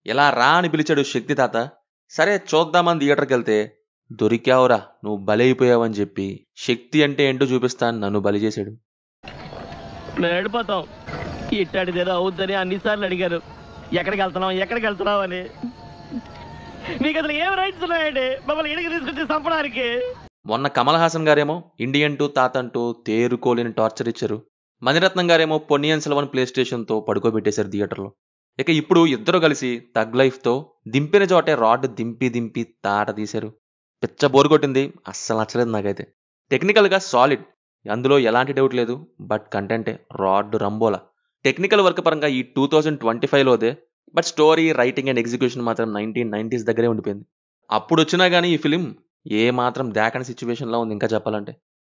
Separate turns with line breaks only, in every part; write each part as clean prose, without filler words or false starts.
ఎలా రా అని పిలిచాడు శక్తి తాత. సరే చూద్దామని థియేటర్కి వెళ్తే దొరికావురా నువ్వు బలైపోయావని చెప్పి శక్తి అంటే ఏంటో చూపిస్తాను నన్ను బలి చేశాడు.
మేము వెళ్ళిపోతాం. ఇట్టాడిదేదో అవుద్దని అన్నిసార్లు అడిగారు, ఎక్కడికి వెళ్తున్నావు అని. మీకు అసలు ఏం రైట్స్ ఉన్నాయండి మమ్మల్ని ఇడికి తీసుకొచ్చి చంపడానికి?
మొన్న కమల్ హాసన్ గారేమో ఇండియన్ టు తాత అంటూ తేరుకోలేని టార్చర్ ఇచ్చారు. మణిరత్నం గారేమో పొన్నియన్ సెల్వన్ ప్లే స్టేషన్తో పడుకోబెట్టేశారు థియేటర్లో. ఇక ఇప్పుడు ఇద్దరు కలిసి తగ్ లైఫ్తో దింపిన చోటే రాడ్ దింపి దింపి తాట తీశారు. పిచ్చ బోరు కొట్టింది, అస్సలు నచ్చలేదు నాకైతే. టెక్నికల్గా సాలిడ్, అందులో ఎలాంటి డౌట్ లేదు. బట్ కంటెంటే రాడ్ రంబోలా. టెక్నికల్ వర్క్ పరంగా ఈ 2025లోదే. But story, writing and execution మాత్రం 1990s దగ్గరే ఉండిపోయింది. అప్పుడు వచ్చినా కానీ ఈ ఫిలిం ఏ మాత్రం దాకని సిచ్యువేషన్లో ఉంది. ఇంకా చెప్పాలంటే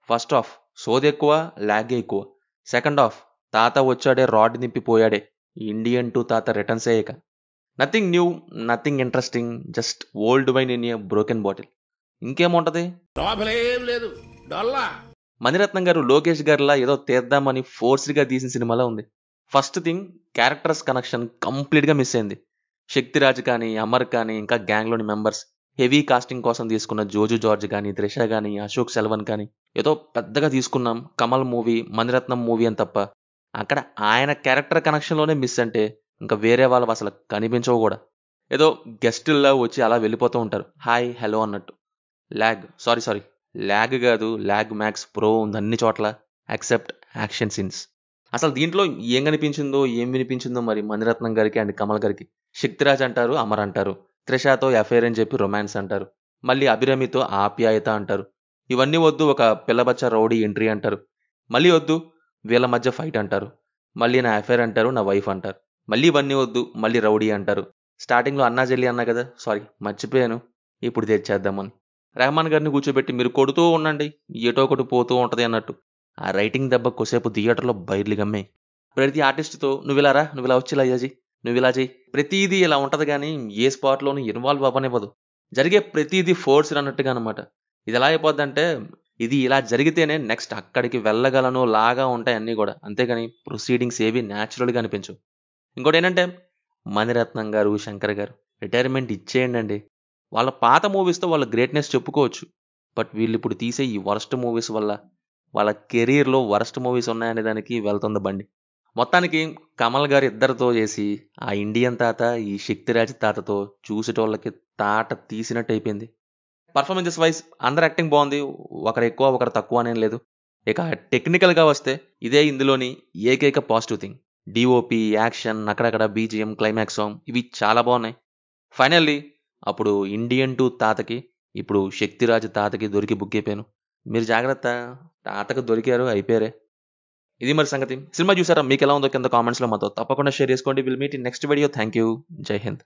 ఫస్ట్ హాఫ్ సోది ఎక్కువ, లాగే ఎక్కువ. సెకండ్ హాఫ్ తాత వచ్చాడే రాడ్ నింపిపోయాడే, ఇండియన్ టు తాత రిటర్న్స్ అయ్యాక nothing new, nothing interesting, just old wine in a broken bottle. ఇంకేముంటది?
లేదు.
మణిరత్నం గారు లోకేష్ గారిలా ఏదో తీద్దామని ఫోర్స్గా తీసిన సినిమాలో ఉంది. ఫస్ట్ థింగ్, క్యారెక్టర్స్ కనెక్షన్ కంప్లీట్గా మిస్ అయింది. శక్తిరాజ్ కానీ, అమర్ కానీ, ఇంకా గ్యాంగ్లోని మెంబర్స్, హెవీ కాస్టింగ్ కోసం తీసుకున్న జోజు జార్జ్ కానీ, త్రిష కానీ, అశోక్ సెల్వన్ కానీ ఏదో పెద్దగా తీసుకున్నాం కమల్ మూవీ, మణిరత్నం మూవీ అని తప్ప అక్కడ ఆయన క్యారెక్టర్ కనెక్షన్లోనే మిస్ అంటే ఇంకా వేరే వాళ్ళు అసలు కనిపించవు కూడా. ఏదో గెస్టుల్లో వచ్చి అలా వెళ్ళిపోతూ ఉంటారు, హాయ్ హలో అన్నట్టు. సారీ ల్యాగ్ కాదు, ల్యాగ్ మ్యాక్స్ ప్రో ఉంది అన్ని చోట్ల ఎక్సెప్ట్ యాక్షన్ సీన్స్. అసలు దీంట్లో ఏం కనిపించిందో ఏం వినిపించిందో మరి మణిరత్నం గారికి అండ్ కమల్ గారికి. శక్తిరాజ్ అంటారు, అమర్ అంటారు, త్రిషాతో అఫైర్ అని చెప్పి రొమాన్స్ అంటారు, మళ్ళీ అభిరమితో ఆప్యాయత అంటారు. ఇవన్నీ వద్దు, ఒక పిల్లబచ్చ రౌడీ ఎంట్రీ అంటారు. మళ్ళీ వద్దు, వీళ్ళ మధ్య ఫైట్ అంటారు. మళ్ళీ నా అఫైర్ అంటారు, నా వైఫ్ అంటారు. మళ్ళీ ఇవన్నీ వద్దు, మళ్ళీ రౌడీ అంటారు. స్టార్టింగ్లో అన్నా చెల్లి అన్నా కదా, సారీ మర్చిపోయాను, ఇప్పుడు తెచ్చేద్దామని రెహమాన్ గారిని కూర్చోబెట్టి మీరు కొడుతూ ఉండండి, ఏటో ఒకటి పోతూ ఉంటుంది అన్నట్టు. ఆ రైటింగ్ దెబ్బ కొసేపు థియేటర్లో బయర్లు గమ్మే. ప్రతి ఆర్టిస్ట్తో నువ్వు ఇలా రా, నువ్వు ఇలా వచ్చి ఇలా చేయి, నువ్వు ఇలా చేయి, ప్రతిదీ ఇలా ఉంటుంది కానీ ఏ స్పాట్లోనూ ఇన్వాల్వ్ అవ్వనివ్వదు. జరిగే ప్రతిదీ ఫోర్స్ అన్నట్టుగా అనమాట. ఇది ఎలా అయిపోద్దంటే ఇది ఇలా జరిగితేనే నెక్స్ట్ అక్కడికి వెళ్ళగలను లాగా ఉంటాయి అన్నీ కూడా. అంతేగాని ప్రొసీడింగ్స్ ఏవి న్యాచురల్గా అనిపించవు. ఇంకోటి ఏంటంటే మణిరత్నం గారు, శంకర్ గారు రిటైర్మెంట్ ఇచ్చేయండి అండి. వాళ్ళ పాత మూవీస్తో వాళ్ళ గ్రేట్నెస్ చెప్పుకోవచ్చు. బట్ వీళ్ళు ఇప్పుడు తీసే ఈ వరస్ట్ మూవీస్ వల్ల వాళ్ళ కెరీర్లో వరస్ట్ మూవీస్ ఉన్నాయనే దానికి వెళ్తుంది బండి. మొత్తానికి కమల్ గారు ఇద్దరితో చేసి ఆ ఇండియన్ తాత ఈ శక్తిరాజ్ తాతతో చూసేటోళ్ళకి తాట తీసినట్టు అయిపోయింది. పర్ఫార్మెన్సెస్ వైజ్ అందరు యాక్టింగ్ బాగుంది, ఒకరు ఎక్కువ ఒకరు తక్కువ అనేం లేదు. ఇక టెక్నికల్గా వస్తే ఇదే ఇందులోని ఏకైక పాజిటివ్ థింగ్. డిఓపి, యాక్షన్, అక్కడక్కడ బీజిఎం, క్లైమాక్స్ సాంగ్ ఇవి చాలా బాగున్నాయి. ఫైనల్లీ అప్పుడు ఇండియన్ టు తాతకి, ఇప్పుడు శక్తిరాజ్ తాతకి దొరికి బుక్ అయిపోయాను. మీరు జాగ్రత్త, తాతకు దొరికారు, అయిపోయారే. ఇది మరి సంగతి. సినిమా చూసారా? మీకు ఎలా ఉందో కింద కామెంట్స్లో మాతో తప్పకుండా షేర్ చేసుకోండి. Will meet in next video. Thank you. జై హింద్.